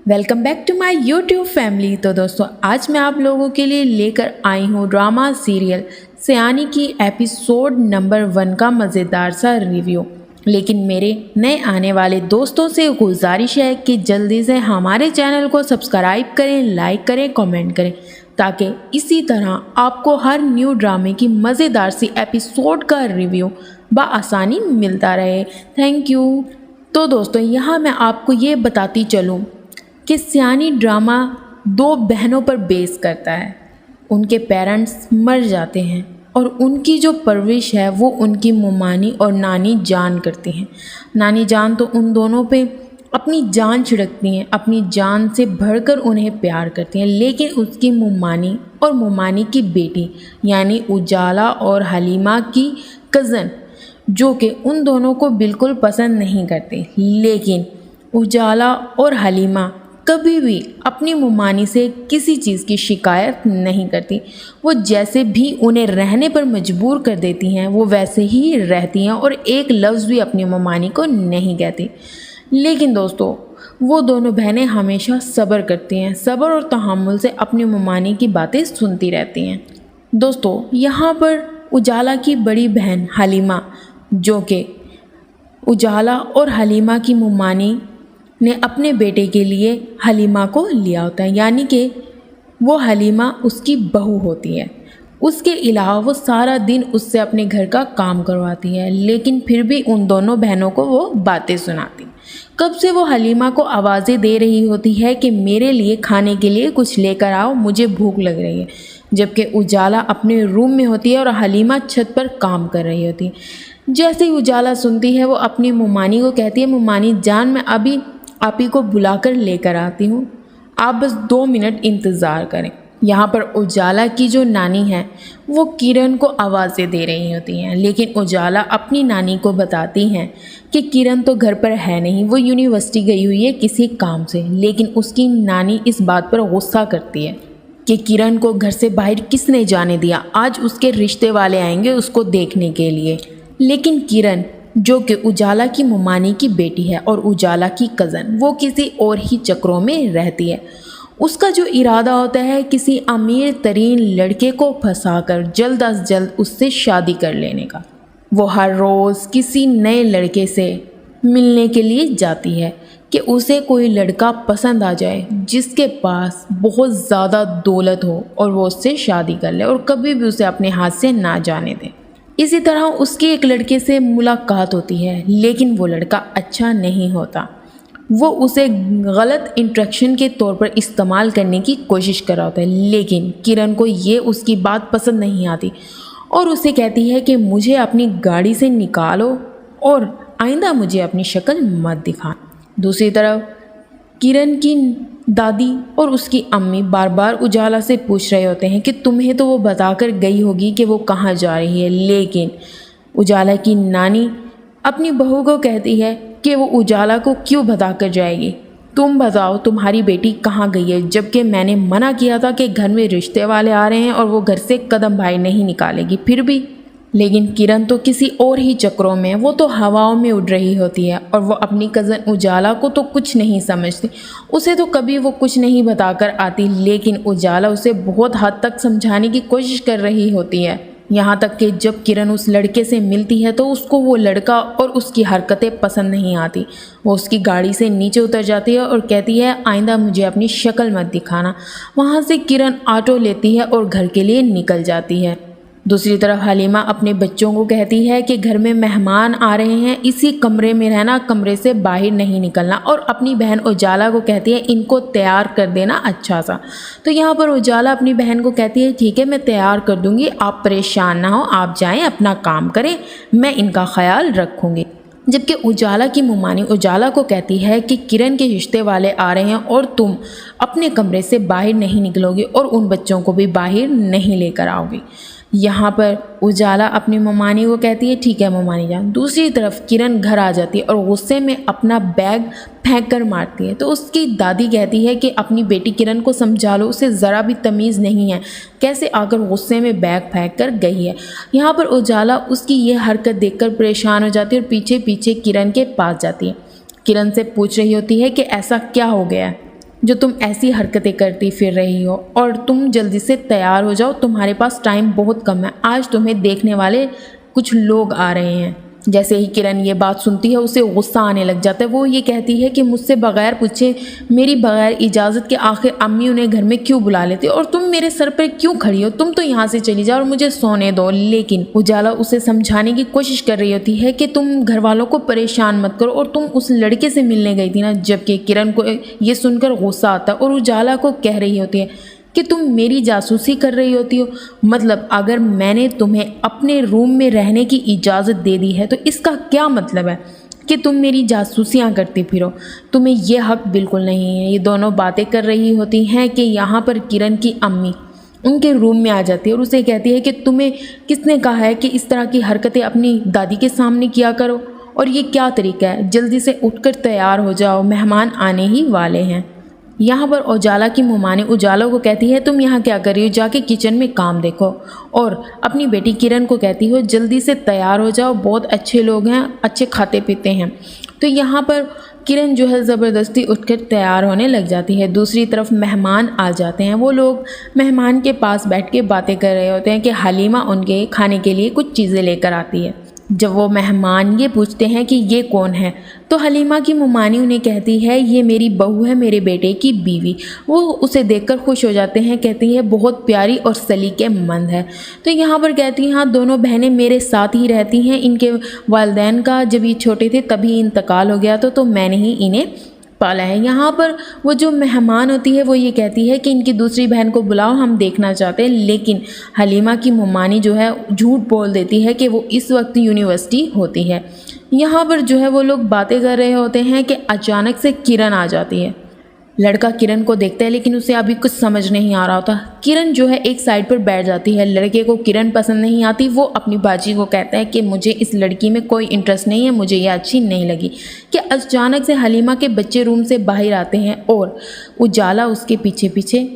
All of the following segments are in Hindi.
Welcome back to my YouTube family. तो दोस्तों आज मैं आप लोगों के लिए लेकर आई हूँ ड्रामा सीरियल सयानी की एपिसोड नंबर 1 का मज़ेदार सा रिव्यू। लेकिन मेरे नए आने वाले दोस्तों से गुजारिश है कि जल्दी से हमारे चैनल को सब्सक्राइब करें, लाइक करें, कमेंट करें, ताकि इसी तरह आपको हर न्यू ड्रामे की मज़ेदार सी एपिसोड का रिव्यू बआसानी मिलता रहे। Thank you. तो दोस्तों यहाँ मैं आपको ये बताती चलूँ कि सयानी ड्रामा 2 बहनों पर बेस करता है। उनके पेरेंट्स मर जाते हैं और उनकी जो परवरिश है वो उनकी मुमानी और नानी जान करती हैं। नानी जान तो उन दोनों पे अपनी जान छिड़कती हैं, अपनी जान से भरकर उन्हें प्यार करती हैं। लेकिन उसकी मुमानी और मुमानी की बेटी यानी उजाला और हलीमा की कज़न जो कि उन दोनों को बिल्कुल पसंद नहीं करते। लेकिन उजाला और हलीमा कभी भी अपनी मुमानी से किसी चीज़ की शिकायत नहीं करती। वो जैसे भी उन्हें रहने पर मजबूर कर देती हैं वो वैसे ही रहती हैं और एक लफ्ज़ भी अपनी मुमानी को नहीं कहती। लेकिन दोस्तों वो दोनों बहनें हमेशा सब्र करती हैं, सब्र और तहम्मुल से अपनी मुमानी की बातें सुनती रहती हैं। दोस्तों यहाँ पर उजाला की बड़ी बहन हलीमा जो कि उजाला और हलीमा की मुमानी ने अपने बेटे के लिए हलीमा को लिया होता है, यानी कि वो हलीमा उसकी बहू होती है। उसके अलावा वो सारा दिन उससे अपने घर का काम करवाती है, लेकिन फिर भी उन दोनों बहनों को वो बातें सुनाती। कब से वो हलीमा को आवाज़ें दे रही होती है कि मेरे लिए खाने के लिए कुछ लेकर आओ, मुझे भूख लग रही है, जबकि उजाला अपने रूम में होती है और हलीमा छत पर काम कर रही होती है। जैसे ही उजाला सुनती है वो अपनी मुमानी को कहती है, मुमानी जान मैं अभी आप ही को बुलाकर लेकर आती हूँ, आप बस 2 मिनट इंतज़ार करें। यहाँ पर उजाला की जो नानी है वो किरण को आवाज़ें दे रही होती हैं, लेकिन उजाला अपनी नानी को बताती हैं कि किरण तो घर पर है नहीं, वो यूनिवर्सिटी गई हुई है किसी काम से। लेकिन उसकी नानी इस बात पर गुस्सा करती है कि किरण को घर से बाहर किसने जाने दिया, आज उसके रिश्ते वाले आएंगे उसको देखने के लिए। लेकिन किरण जो कि उजाला की मुमानी की बेटी है और उजाला की कज़न, वो किसी और ही चक्रों में रहती है। उसका जो इरादा होता है किसी अमीर तरीन लड़के को फंसाकर जल्द अज जल्द उससे शादी कर लेने का। वो हर रोज़ किसी नए लड़के से मिलने के लिए जाती है कि उसे कोई लड़का पसंद आ जाए जिसके पास बहुत ज़्यादा दौलत हो और वो उससे शादी कर ले और कभी भी उसे अपने हाथ से ना जाने दे। इसी तरह उसकी एक लड़के से मुलाकात होती है, लेकिन वो लड़का अच्छा नहीं होता। वो उसे गलत इंट्रैक्शन के तौर पर इस्तेमाल करने की कोशिश कर रहा होता है, लेकिन किरण को ये उसकी बात पसंद नहीं आती और उसे कहती है कि मुझे अपनी गाड़ी से निकालो और आइंदा मुझे अपनी शक्ल मत दिखा। दूसरी तरफ किरण की दादी और उसकी अम्मी बार बार उजाला से पूछ रहे होते हैं कि तुम्हें तो वो बताकर गई होगी कि वो कहाँ जा रही है। लेकिन उजाला की नानी अपनी बहू को कहती है कि वो उजाला को क्यों बताकर जाएगी, तुम बताओ तुम्हारी बेटी कहाँ गई है, जबकि मैंने मना किया था कि घर में रिश्ते वाले आ रहे हैं और वो घर से कदम भाई नहीं निकालेगी। फिर भी लेकिन किरण तो किसी और ही चक्रों में, वो तो हवाओं में उड़ रही होती है और वो अपनी कज़न उजाला को तो कुछ नहीं समझती। उसे तो कभी वो कुछ नहीं बताकर आती, लेकिन उजाला उसे बहुत हद तक समझाने की कोशिश कर रही होती है। यहाँ तक कि जब किरण उस लड़के से मिलती है तो उसको वो लड़का और उसकी हरकतें पसंद नहीं आती। वो उसकी गाड़ी से नीचे उतर जाती है और कहती है आइंदा मुझे अपनी शक्ल मत दिखाना। वहाँ से किरण ऑटो लेती है और घर के लिए निकल जाती है। दूसरी तरफ हलीमा अपने बच्चों को कहती है कि घर में मेहमान आ रहे हैं, इसी कमरे में रहना, कमरे से बाहर नहीं निकलना, और अपनी बहन उजाला को कहती है इनको तैयार कर देना अच्छा सा। तो यहाँ पर उजाला अपनी बहन को कहती है ठीक है मैं तैयार कर दूँगी, आप परेशान ना हो, आप जाएं अपना काम करें, मैं इनका ख्याल रखूँगी। जबकि उजाला की मुमानी उजाला को कहती है कि किरण के रिश्ते वाले आ रहे हैं और तुम अपने कमरे से बाहर नहीं निकलोगी और उन बच्चों को भी बाहर नहीं लेकर आओगी। यहाँ पर उजाला अपनी मुमानी को कहती है ठीक है मुमानी जान। दूसरी तरफ किरण घर आ जाती है और गुस्से में अपना बैग फेंक कर मारती है। तो उसकी दादी कहती है कि अपनी बेटी किरण को समझा लो, उसे ज़रा भी तमीज़ नहीं है, कैसे आकर गुस्से में बैग फेंक कर गई है। यहाँ पर उजाला उसकी ये हरकत देखकर परेशान हो जाती है और पीछे पीछे किरण के पास जाती है। किरण से पूछ रही होती है कि ऐसा क्या हो गया है। जो तुम ऐसी हरकतें करती फिर रही हो, और तुम जल्दी से तैयार हो जाओ, तुम्हारे पास टाइम बहुत कम है, आज तुम्हें देखने वाले कुछ लोग आ रहे हैं। जैसे ही किरण ये बात सुनती है उसे गुस्सा आने लग जाता है। वो ये कहती है कि मुझसे बगैर पूछे, मेरी बगैर इजाज़त के आखिर अम्मी उन्हें घर में क्यों बुला लेती, और तुम मेरे सर पर क्यों खड़ी हो, तुम तो यहाँ से चली जाओ और मुझे सोने दो। लेकिन उजाला उसे समझाने की कोशिश कर रही होती है कि तुम घर वालों को परेशान मत करो, और तुम उस लड़के से मिलने गई थी ना। जबकि किरण को ये सुनकर गुस्सा आता है और उजाला को कह रही होती है कि तुम मेरी जासूसी कर रही होती हो। मतलब अगर मैंने तुम्हें अपने रूम में रहने की इजाज़त दे दी है तो इसका क्या मतलब है कि तुम मेरी जासूसियाँ करती फिरो। तुम्हें यह हक बिल्कुल नहीं है। ये दोनों बातें कर रही होती हैं कि यहाँ पर किरण की अम्मी उनके रूम में आ जाती है और उसे कहती है कि तुम्हें किसने कहा है कि इस तरह की हरकतें अपनी दादी के सामने किया करो, और ये क्या तरीका है, जल्दी से उठकर तैयार हो जाओ, मेहमान आने ही वाले हैं। यहाँ पर उजाला की मुमाने उजाला को कहती है तुम यहाँ क्या कर रही हो, जाके किचन में काम देखो। और अपनी बेटी किरण को कहती हो जल्दी से तैयार हो जाओ, बहुत अच्छे लोग हैं, अच्छे खाते पीते हैं। तो यहाँ पर किरण जो है ज़बरदस्ती उठकर तैयार होने लग जाती है। दूसरी तरफ मेहमान आ जाते हैं। वो लोग मेहमान के पास बैठ के बातें कर रहे होते हैं कि हलीमा उनके खाने के लिए कुछ चीज़ें लेकर आती है। जब वो मेहमान ये पूछते हैं कि ये कौन है, तो हलीमा की मुमानी उन्हें कहती है ये मेरी बहू है, मेरे बेटे की बीवी। वो उसे देखकर खुश हो जाते हैं, कहती है बहुत प्यारी और सलीकेमंद है। तो यहाँ पर कहती हैं हाँ, दोनों बहनें मेरे साथ ही रहती हैं। इनके वालिदैन का जब ये छोटे थे तभी इंतकाल हो गया तो मैंने ही इन्हें पाला है। यहाँ पर वो जो मेहमान होती है वो ये कहती है कि इनकी दूसरी बहन को बुलाओ, हम देखना चाहते हैं। लेकिन हलीमा की मुमानी जो है झूठ बोल देती है कि वो इस वक्त यूनिवर्सिटी होती है। यहाँ पर जो है वो लोग बातें कर रहे होते हैं कि अचानक से किरण आ जाती है। लड़का किरण को देखता है लेकिन उसे अभी कुछ समझ नहीं आ रहा होता। किरण जो है एक साइड पर बैठ जाती है। लड़के को किरण पसंद नहीं आती। वो अपनी बाजी को कहता है कि मुझे इस लड़की में कोई इंटरेस्ट नहीं है, मुझे ये अच्छी नहीं लगी। कि अचानक से हलीमा के बच्चे रूम से बाहर आते हैं और उजाला उसके पीछे पीछे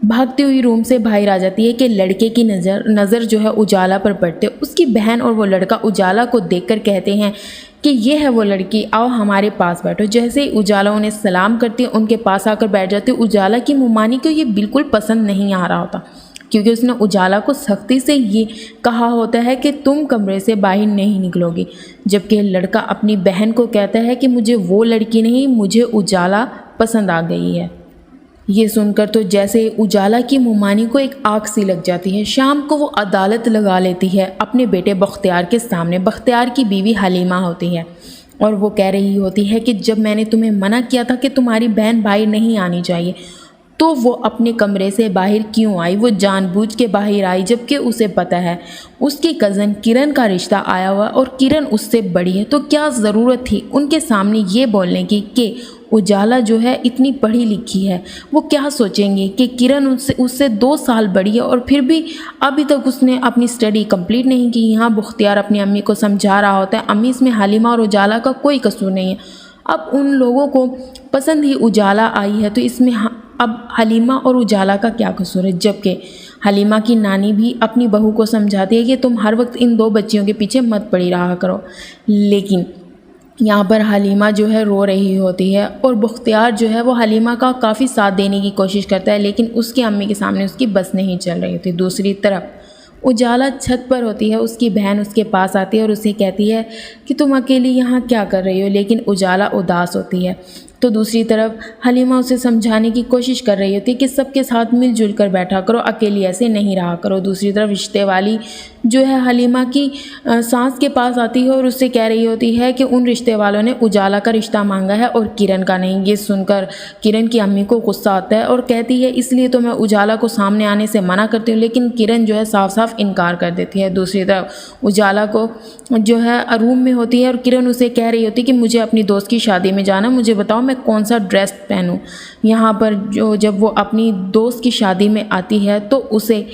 भागती हुई रूम से बाहर आ जाती है कि लड़के की नज़र जो है उजाला पर पड़ते। उसकी बहन और वो लड़का उजाला को देखकर कहते हैं कि ये है वो लड़की, आओ हमारे पास बैठो। जैसे ही उजाला उन्हें सलाम करती है, उनके पास आकर बैठ जाती है। उजाला की मुमानी को ये बिल्कुल पसंद नहीं आ रहा होता, क्योंकि उसने उजाला को सख्ती से ये कहा होता है कि तुम कमरे से बाहर नहीं निकलोगी। जबकि लड़का अपनी बहन को कहता है कि मुझे वो लड़की नहीं, मुझे उजाला पसंद आ गई है। ये सुनकर तो जैसे उजाला की मुमानी को एक आग सी लग जाती है। शाम को वो अदालत लगा लेती है अपने बेटे बख्तियार के सामने। बख्तियार की बीवी हलीमा होती है और वो कह रही होती है कि जब मैंने तुम्हें मना किया था कि तुम्हारी बहन बाहर नहीं आनी चाहिए, तो वो अपने कमरे से बाहर क्यों आई? वो जानबूझ के बाहर आई, जबकि उसे पता है उसकी कज़न किरण का रिश्ता आया हुआ और किरण उससे बड़ी है। तो क्या ज़रूरत थी उनके सामने ये बोलने की कि उजाला जो है इतनी पढ़ी लिखी है? वो क्या सोचेंगे कि किरण उससे 2 साल बड़ी है और फिर भी अभी तक उसने अपनी स्टडी कंप्लीट नहीं की। यहाँ बख्तियार अपनी अम्मी को समझा रहा होता है, अम्मी इसमें हलीमा और उजाला का कोई कसूर नहीं है। अब उन लोगों को पसंद ही उजाला आई है, तो इसमें अब हलीमा और उजाला का क्या कसूर है? जबकि हलीमा की नानी भी अपनी बहू को समझाती है कि तुम हर वक्त इन 2 बच्चियों के पीछे मत पड़ी रहा करो। लेकिन यहाँ पर हलीमा जो है रो रही होती है और बख्तियार जो है वो हलीमा का काफ़ी साथ देने की कोशिश करता है, लेकिन उसकी अम्मी के सामने उसकी बस नहीं चल रही होती। दूसरी तरफ उजाला छत पर होती है। उसकी बहन उसके पास आती है और उसे कहती है कि तुम अकेली यहाँ क्या कर रही हो, लेकिन उजाला उदास होती है। तो दूसरी तरफ हलीमा उसे समझाने की कोशिश कर रही होती है कि सबके साथ मिलजुल कर बैठा करो, अकेली ऐसे नहीं रहा करो। दूसरी तरफ रिश्ते वाली जो है हलीमा की सास के पास आती है और उससे कह रही होती है कि उन रिश्ते वालों ने उजाला का रिश्ता मांगा है और किरण का नहीं। ये सुनकर किरण की अम्मी को गुस्सा आता है और कहती है इसलिए तो मैं उजाला को सामने आने से मना करती हूँ, लेकिन किरण जो है साफ साफ इनकार कर देती है। दूसरी तरफ उजाला को जो है रूम में होती है और किरण उसे कह रही होती है कि मुझे अपनी दोस्त की शादी में जाना, मुझे बताओ मैं कौन सा ड्रेस पहनूं। यहाँ पर जब वो अपनी दोस्त की शादी में आती है तो उसे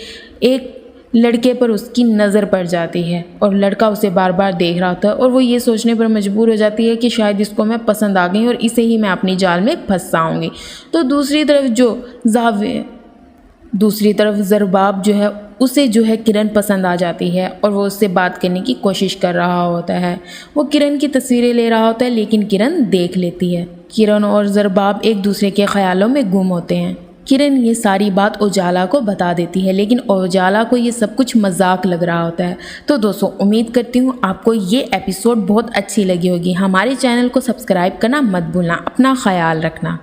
एक लड़के पर उसकी नज़र पड़ जाती है और लड़का उसे बार बार देख रहा होता है और वो ये सोचने पर मजबूर हो जाती है कि शायद इसको मैं पसंद आ गई और इसे ही मैं अपनी जाल में फंसाऊंगी। तो दूसरी तरफ ज़रबाब जो है उसे जो है किरण पसंद आ जाती है और वो उससे बात करने की कोशिश कर रहा होता है। वो किरण की तस्वीरें ले रहा होता है लेकिन किरण देख लेती है। किरण और ज़रबाब एक दूसरे के ख्यालों में गुम होते हैं। किरण ये सारी बात उजाला को बता देती है लेकिन उजाला को ये सब कुछ मजाक लग रहा होता है। तो दोस्तों उम्मीद करती हूँ आपको ये एपिसोड बहुत अच्छी लगी होगी। हमारे चैनल को सब्सक्राइब करना मत भूलना। अपना ख्याल रखना।